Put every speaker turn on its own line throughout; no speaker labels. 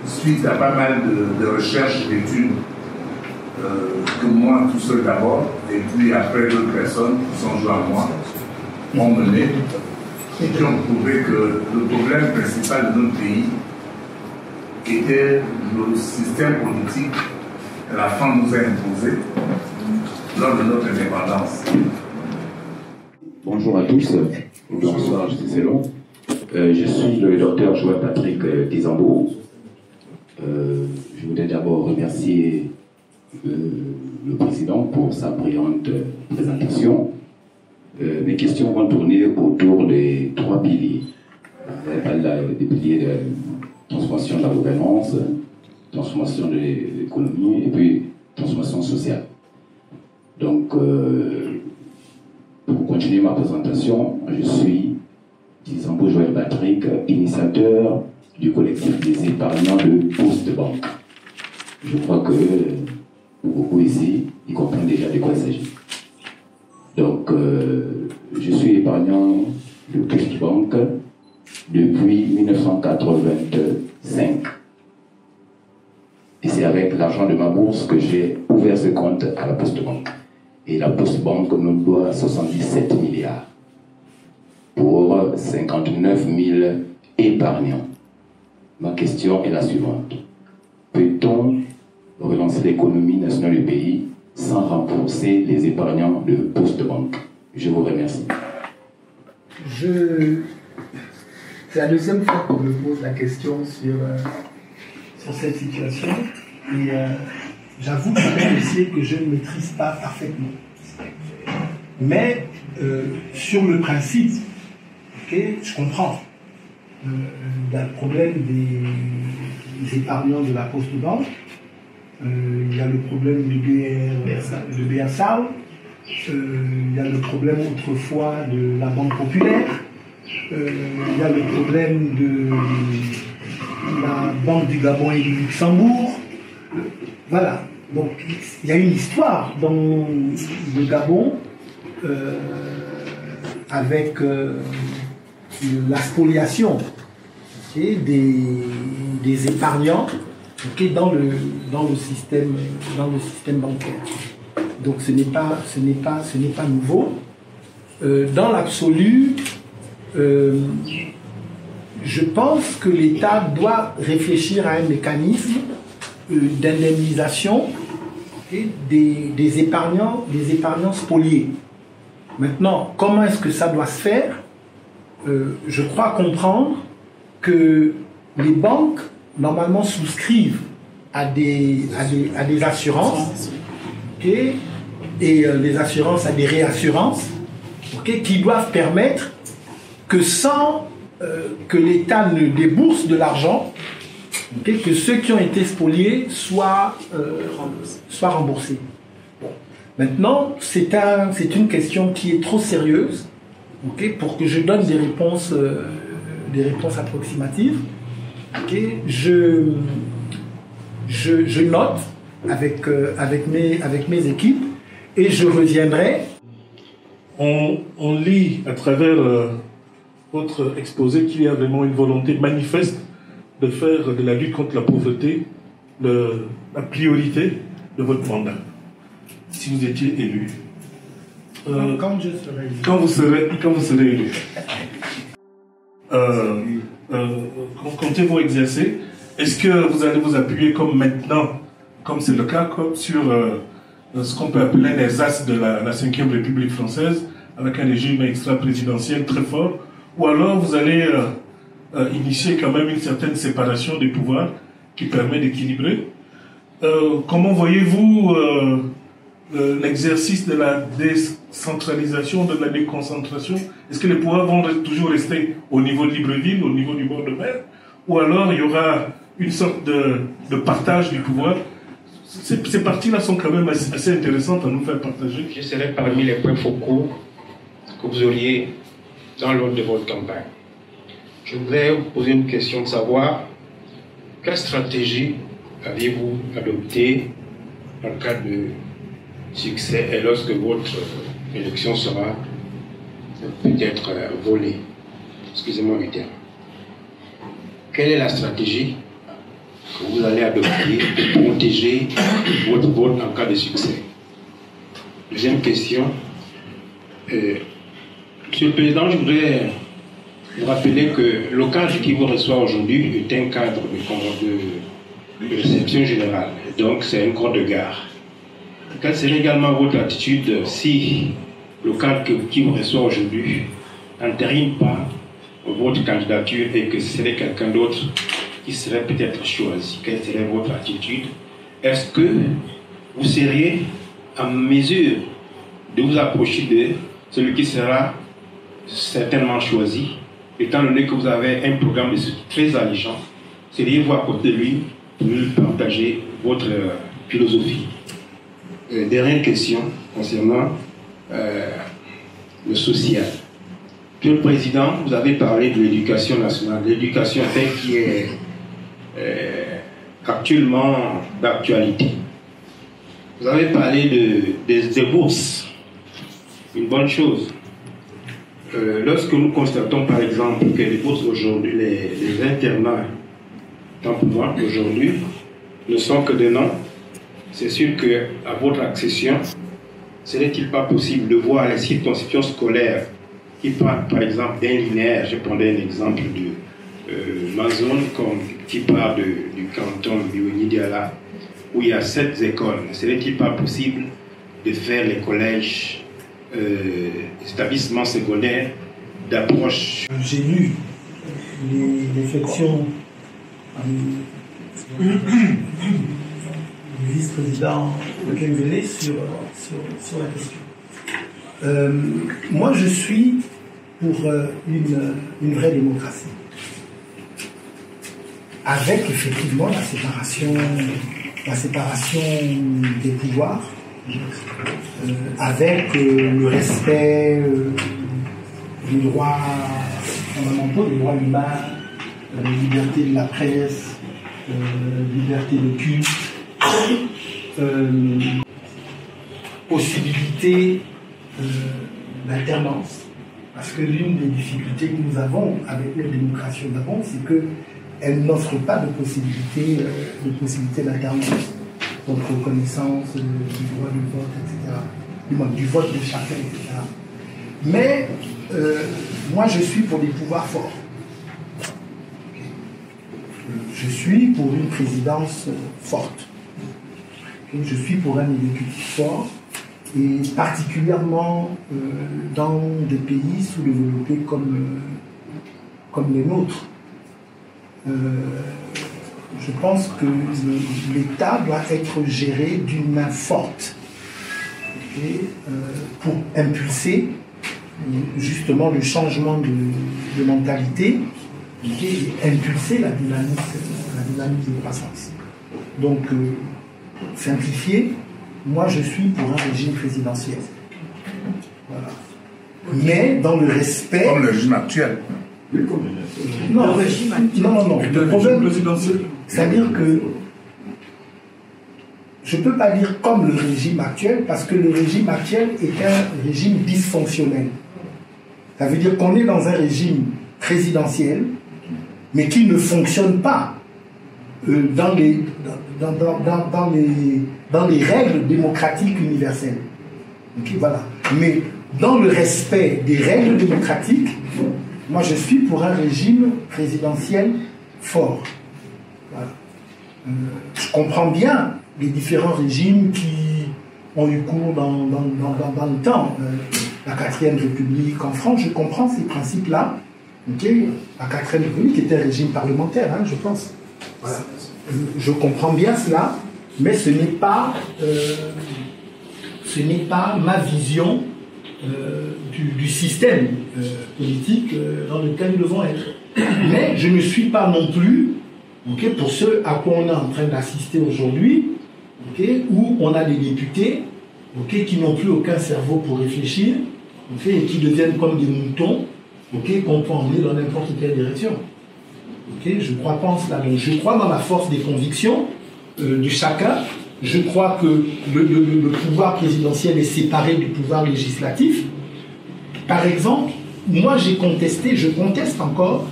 suite à pas mal de recherches, d'études, que moi tout seul d'abord, et puis après d'autres personnes qui sont jouées à moi, ont mené, et qui ont prouvé que le problème principal de notre pays était le système politique que la France nous a imposé lors de notre indépendance.
Bonjour à tous, bonsoir, c'est long. Je suis le docteur Joël Patrick Kizambo. Je voudrais d'abord remercier le président pour sa brillante présentation. Mes questions vont tourner autour des trois piliers. Des piliers de transformation de la gouvernance, transformation de l'économie et puis transformation sociale. Donc, pour continuer ma présentation, je suis Kizambo Joël Patrick, initiateur du collectif des épargnants de Poste-Banque. Je crois que pour beaucoup ici, ils comprennent déjà de quoi il s'agit. Donc, je suis épargnant de Poste-Banque depuis 1985. Et c'est avec l'argent de ma bourse que j'ai ouvert ce compte à la Poste-Banque. Et la Poste-Banque nous doit 77 milliards pour 59 000 épargnants. Ma question est la suivante. Peut-on relancer l'économie nationale du pays sans renforcer les épargnants de Poste-Banque? Je vous remercie.
C'est la deuxième fois qu'on me pose la question sur cette situation. Et j'avoue que je ne maîtrise pas parfaitement. Mais sur le principe, okay, je comprends. Il y a le problème des épargnants de la Poste-Banque. Il y a le problème du BRSAO. Il y a le problème autrefois de la Banque Populaire. Il y a le problème de la Banque du Gabon et du Luxembourg. Voilà. Donc, il y a une histoire dans le Gabon avec la spoliation des épargnants dans le système bancaire. Donc, ce n'est pas nouveau. Dans l'absolu, je pense que l'État doit réfléchir à un mécanisme d'indemnisation des épargnants spoliés. Maintenant, comment est-ce que ça doit se faire? Je crois comprendre que les banques, normalement, souscrivent à des assurances, et les assurances à des réassurances, qui doivent permettre que sans que l'État ne débourse de l'argent, que ceux qui ont été spoliés soient remboursés. Bon. Maintenant, c'est une question qui est trop sérieuse pour que je donne des réponses approximatives. Je note avec mes équipes et je reviendrai.
On lit à travers votre exposé qu'il y a vraiment une volonté manifeste de faire de la lutte contre la pauvreté la priorité de votre mandat, si vous étiez élu.
Quand je serai élu.
Quand vous serez élu. Comptez-vous exercer? Est-ce que vous allez vous appuyer comme maintenant, comme c'est le cas, comme sur ce qu'on peut appeler les as de la Ve République française, avec un régime extra-présidentiel très fort, ou alors vous allez initier quand même une certaine séparation des pouvoirs qui permet d'équilibrer? Comment voyez-vous l'exercice de la décentralisation, de la déconcentration? Est-ce que les pouvoirs vont toujours rester au niveau de Libreville, au niveau du bord de mer, ou alors il y aura une sorte de partage du pouvoir? Ces parties-là sont quand même assez intéressantes à nous faire partager.
Je serai parmi les points focaux que vous auriez dans l'ordre de votre campagne. Je voudrais vous poser une question de savoir quelle stratégie avez-vous adoptée en cas de succès et lorsque votre élection sera peut-être volée. Excusez-moi du terme. Quelle est la stratégie vous allez adopter pour protéger votre vote en cas de succès? Deuxième question. Monsieur le Président, je voudrais vous rappeler que le cadre qui vous reçoit aujourd'hui est un cadre de réception générale. Donc, c'est un corps de gare. Quelle serait également votre attitude si le cadre qui vous reçoit aujourd'hui n'entérine pas votre candidature et que ce serait quelqu'un d'autre qui serait peut-être choisi? Quelle serait votre attitude? Est-ce que vous seriez en mesure de vous approcher de celui qui sera certainement choisi, étant donné que vous avez un programme de ce très alléchant? Seriez-vous à côté de lui pour lui partager votre philosophie? Dernière question concernant le social. Monsieur le Président, vous avez parlé de l'éducation nationale, l'éducation telle qui est actuellement d'actualité. Vous avez parlé des bourses, une bonne chose. Lorsque nous constatons par exemple que les bourses aujourd'hui, les internats, tant pour moi aujourd'hui, ne sont que des noms, c'est sûr qu'à votre accession, serait-il pas possible de voir les circonscriptions scolaires qui partent par exemple d'un linéaire? Je prendrais un exemple de ma zone qui part du canton du Diala, où il y a 7 écoles. Serait-il pas possible de faire les collèges, établissements secondaires d'approche?
J'ai lu les réflexions du vice-président Okengele sur la question. Moi, je suis pour une vraie démocratie, avec effectivement la séparation des pouvoirs, avec le respect des droits fondamentaux, des droits humains, liberté de la presse, liberté de culte, possibilité d'alternance. Parce que l'une des difficultés que nous avons avec les démocraties d'avant, c'est qu'elles n'offrent pas de possibilité d'alternance, donc reconnaissance du droit du vote, etc., du vote de chacun, etc. Mais moi, je suis pour des pouvoirs forts. Je suis pour une présidence forte. Je suis pour un exécutif fort, et particulièrement dans des pays sous-développés comme les nôtres. Je pense que l'État doit être géré d'une main forte pour impulser justement le changement de mentalité et impulser la dynamique de croissance. Donc, simplifié, moi je suis pour un régime présidentiel. Voilà. Mais dans le respect...
Comme le régime actuel.
Non, non. Le problème, c'est-à-dire que je ne peux pas dire comme le régime actuel, parce que le régime actuel est un régime dysfonctionnel. Ça veut dire qu'on est dans un régime présidentiel, mais qui ne fonctionne pas dans les règles démocratiques universelles. Okay, voilà. Mais dans le respect des règles démocratiques, moi je suis pour un régime présidentiel fort. Voilà. Je comprends bien les différents régimes qui ont eu cours dans le temps. La 4e République en France, je comprends ces principes-là. Okay. La 4e République était un régime parlementaire, hein, je pense. Voilà. Je comprends bien cela, mais ce n'est pas ma vision du système politique dans lequel nous devons être. Mais je ne suis pas non plus, pour ce à quoi on est en train d'assister aujourd'hui, où on a des députés qui n'ont plus aucun cerveau pour réfléchir, et qui deviennent comme des moutons qu'on peut emmener dans n'importe quelle direction. Je crois pas en cela. Donc, je crois dans la force des convictions de chacun. Je crois que le pouvoir présidentiel est séparé du pouvoir législatif. Par exemple, moi je conteste encore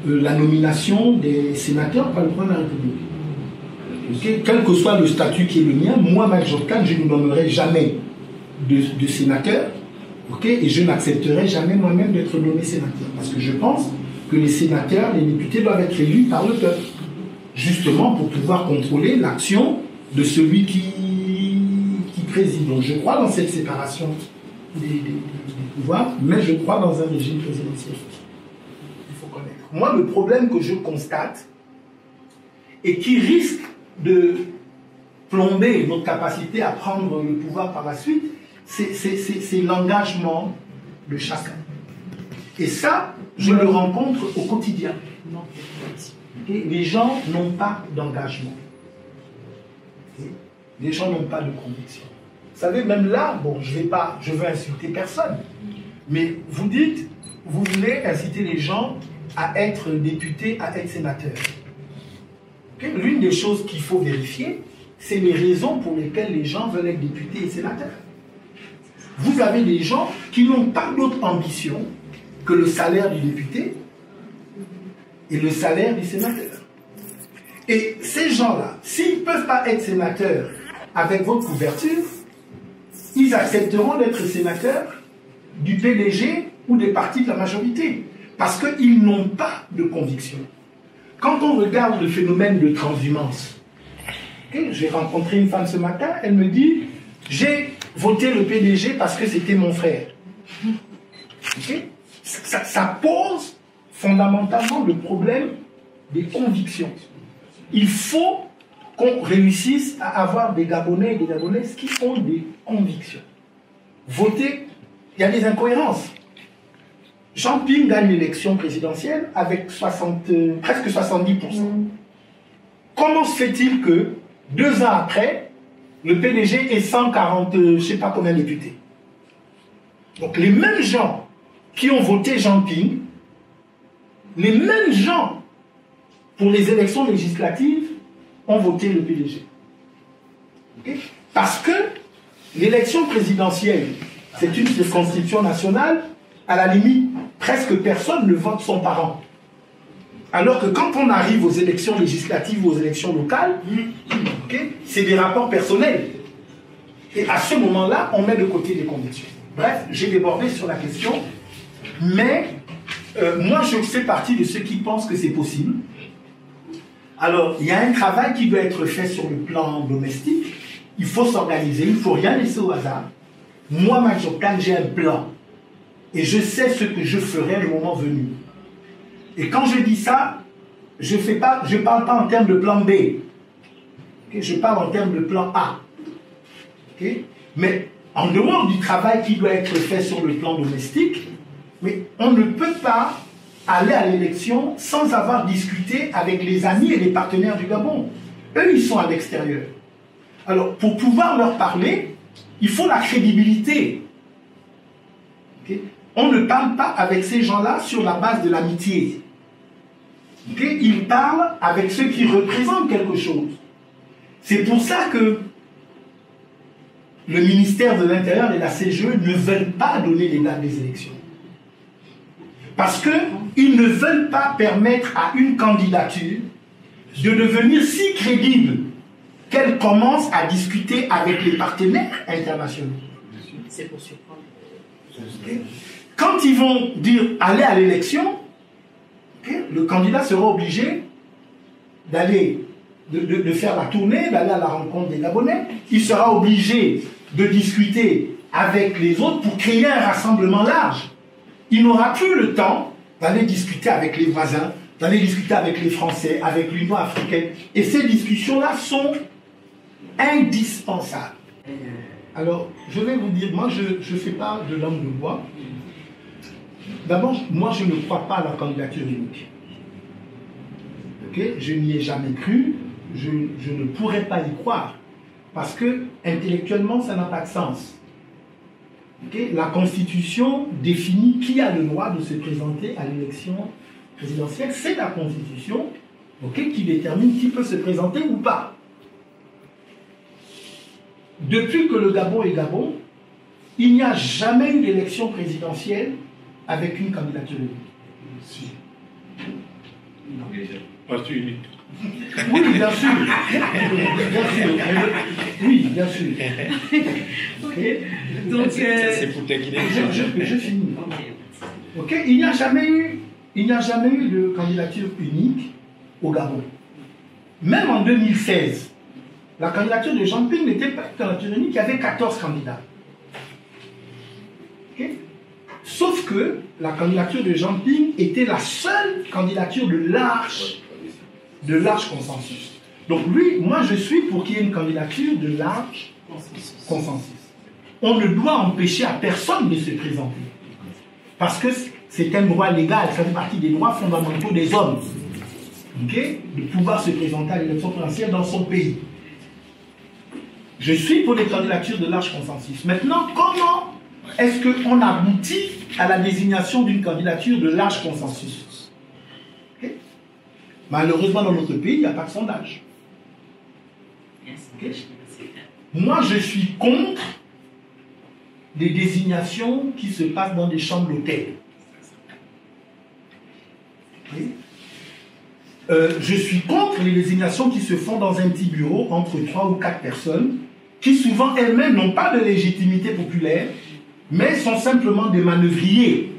la nomination des sénateurs par le président de la République. Okay? Quel que soit le statut qui est le mien, moi, Mike Jordan, je ne nommerai jamais de sénateur, okay? Et je n'accepterai jamais moi-même d'être nommé sénateur. Parce que je pense que les sénateurs, les députés doivent être élus par le peuple, justement pour pouvoir contrôler l'action de celui qui préside. Donc je crois dans cette séparation des pouvoirs, mais je crois dans un régime présidentiel. Il faut connaître. Moi, le problème que je constate et qui risque de plomber notre capacité à prendre le pouvoir par la suite, c'est l'engagement de chacun. Et ça, je le rencontre au quotidien. Les gens n'ont pas d'engagement. Les gens n'ont pas de conviction. Vous savez, même là, bon, je veux insulter personne, mais vous dites, vous voulez inciter les gens à être députés, à être sénateurs. Okay? L'une des choses qu'il faut vérifier, c'est les raisons pour lesquelles les gens veulent être députés et sénateurs. Vous avez des gens qui n'ont pas d'autre ambition que le salaire du député et le salaire du sénateur. Et ces gens-là, s'ils ne peuvent pas être sénateurs avec votre couverture, ils accepteront d'être sénateurs du PDG ou des partis de la majorité, parce qu'ils n'ont pas de conviction. Quand on regarde le phénomène de transhumance, okay, j'ai rencontré une femme ce matin, elle me dit « J'ai voté le PDG parce que c'était mon frère. Okay? » Ça pose fondamentalement le problème des convictions. Il faut qu'on réussisse à avoir des Gabonais et des Gabonaises qui ont des convictions. Voter, il y a des incohérences. Jean Ping gagne l'élection présidentielle avec presque 70%. Comment se fait-il que 2 ans après, le PDG ait 140, je ne sais pas combien de députés? Donc les mêmes gens qui ont voté Jean Ping, les mêmes gens pour les élections législatives ont voté le PDG. Okay? Parce que l'élection présidentielle, c'est une circonscription nationale, à la limite, presque personne ne vote son parent. Alors que quand on arrive aux élections législatives ou aux élections locales, okay, c'est des rapports personnels. Et à ce moment-là, on met de côté les convictions. Bref, j'ai débordé sur la question, mais moi je fais partie de ceux qui pensent que c'est possible. Alors, il y a un travail qui doit être fait sur le plan domestique. Il faut s'organiser, il ne faut rien laisser au hasard. Moi, Mike Jordan, j'ai un plan. Et je sais ce que je ferai le moment venu. Et quand je dis ça, je ne parle pas en termes de plan B. Okay? Je parle en termes de plan A. Okay? Mais en dehors du travail qui doit être fait sur le plan domestique, mais on ne peut pas aller à l'élection sans avoir discuté avec les amis et les partenaires du Gabon. Eux, ils sont à l'extérieur. Alors, pour pouvoir leur parler, il faut la crédibilité. Okay? On ne parle pas avec ces gens-là sur la base de l'amitié. Okay? Ils parlent avec ceux qui représentent quelque chose. C'est pour ça que le ministère de l'Intérieur et la CGE ne veulent pas donner les dates des élections. Parce qu'ils ne veulent pas permettre à une candidature de devenir si crédible qu'elle commence à discuter avec les partenaires internationaux.
C'est pour surprendre.
Okay. Quand ils vont dire aller à l'élection, okay, le candidat sera obligé d'aller, de faire la tournée, d'aller à la rencontre des Gabonais. Il sera obligé de discuter avec les autres pour créer un rassemblement large. Il n'aura plus le temps d'aller discuter avec les voisins, d'aller discuter avec les Français, avec l'Union africaine. Et ces discussions-là sont indispensables. Alors, je vais vous dire, moi, je ne fais pas de langue de bois. D'abord, moi, je ne crois pas à la candidature unique. Okay? Je n'y ai jamais cru. Je ne pourrais pas y croire. Parce que, intellectuellement, ça n'a pas de sens. Okay? La Constitution définit qui a le droit de se présenter à l'élection présidentielle. C'est la Constitution, okay, qui détermine qui peut se présenter ou pas. Depuis que le Gabon est Gabon, il n'y a jamais eu d'élection présidentielle avec une candidature unique.
Si. Parti unique.
Oui, bien sûr. Bien sûr. Oui, bien sûr.
Ok. Donc,
C'est pour taquiner.
Je finis. Ok. Il n'y a jamais eu de candidature unique au Gabon. Même en 2016, la candidature de Jean Ping n'était pas une candidature unique, il y avait 14 candidats. Okay? Sauf que la candidature de Jean Ping était la seule candidature de large consensus. Donc lui, moi je suis pour qu'il y ait une candidature de large consensus. On ne doit empêcher à personne de se présenter. Parce que c'est un droit légal, ça fait partie des droits fondamentaux des hommes. Okay? De pouvoir se présenter à l'élection présidentielle dans son pays. Je suis pour les candidatures de large consensus. Maintenant, comment est-ce qu'on aboutit à la désignation d'une candidature de large consensus? Okay? Malheureusement, dans notre pays, il n'y a pas de sondage. Okay? Moi, je suis contre des désignations qui se passent dans des chambres d'hôtel. Okay? Je suis contre les désignations qui se font dans un petit bureau entre 3 ou 4 personnes qui souvent elles-mêmes n'ont pas de légitimité populaire mais sont simplement des manœuvriers,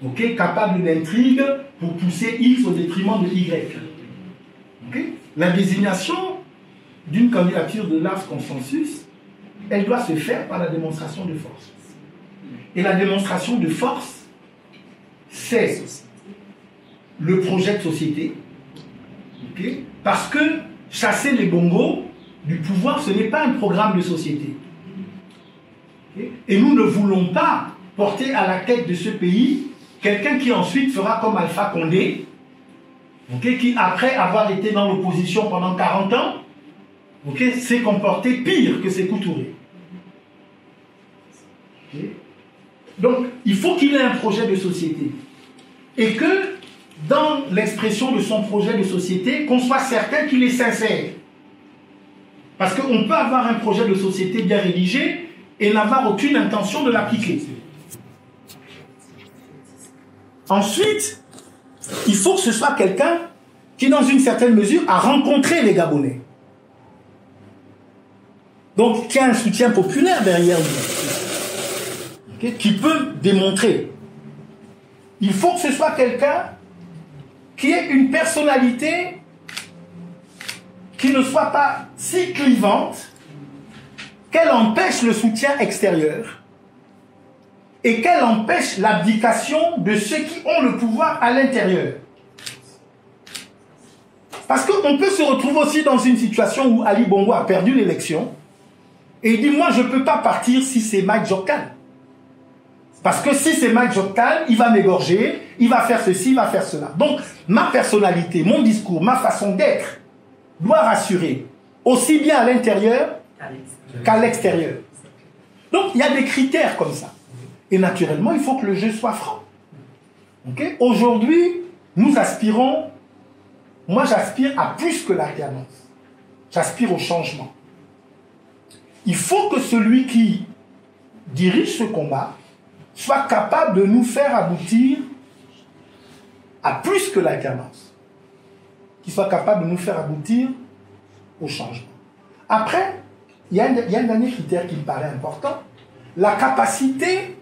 okay, capables d'intrigue pour pousser X au détriment de Y. Okay? La désignation d'une candidature de large consensus, elle doit se faire par la démonstration de force. Et la démonstration de force, c'est le projet de société, okay? Parce que chasser les bongos du pouvoir, ce n'est pas un programme de société. Okay? Et nous ne voulons pas porter à la tête de ce pays quelqu'un qui ensuite fera comme Alpha Condé, okay? Qui après avoir été dans l'opposition pendant 40 ans, okay, s'est comporté pire que Sékou Touré. Okay? Donc, il faut qu'il ait un projet de société. Et que dans l'expression de son projet de société, qu'on soit certain qu'il est sincère. Parce qu'on peut avoir un projet de société bien rédigé et n'avoir aucune intention de l'appliquer. Ensuite, il faut que ce soit quelqu'un qui, dans une certaine mesure, a rencontré les Gabonais. Donc, qui a un soutien populaire derrière lui. Okay? Qui peut démontrer. Il faut que ce soit quelqu'un qui ait une personnalité qui ne soit pas si clivante qu'elle empêche le soutien extérieur et qu'elle empêche l'abdication de ceux qui ont le pouvoir à l'intérieur. Parce qu'on peut se retrouver aussi dans une situation où Ali Bongo a perdu l'élection et il dit « Moi, je ne peux pas partir si c'est Mike Jokal. Parce que si c'est Mike Jokal, il va m'égorger, il va faire ceci, il va faire cela. » Donc, ma personnalité, mon discours, ma façon d'être doit rassurer aussi bien à l'intérieur qu'à l'extérieur. Donc, il y a des critères comme ça. Et naturellement, il faut que le jeu soit franc. Okay? Aujourd'hui, nous aspirons, moi j'aspire à plus que l'alternance. J'aspire au changement. Il faut que celui qui dirige ce combat soit capable de nous faire aboutir à plus que l'alternance. Qu'il soit capable de nous faire aboutir au changement. Après, il y a un dernier critère qui me paraît important, la capacité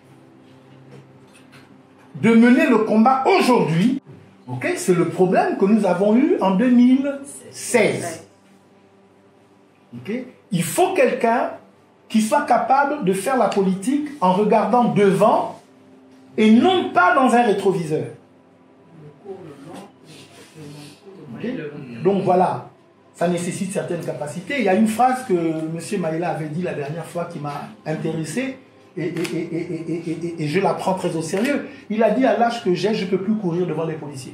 de mener le combat aujourd'hui. Okay? C'est le problème que nous avons eu en 2016. Okay? Il faut quelqu'un qui soit capable de faire la politique en regardant devant et non pas dans un rétroviseur. Okay? Donc voilà, ça nécessite certaines capacités. Il y a une phrase que M. Maïla avait dit la dernière fois qui m'a intéressé et je la prends très au sérieux. Il a dit: à l'âge que j'ai, je ne peux plus courir devant les policiers.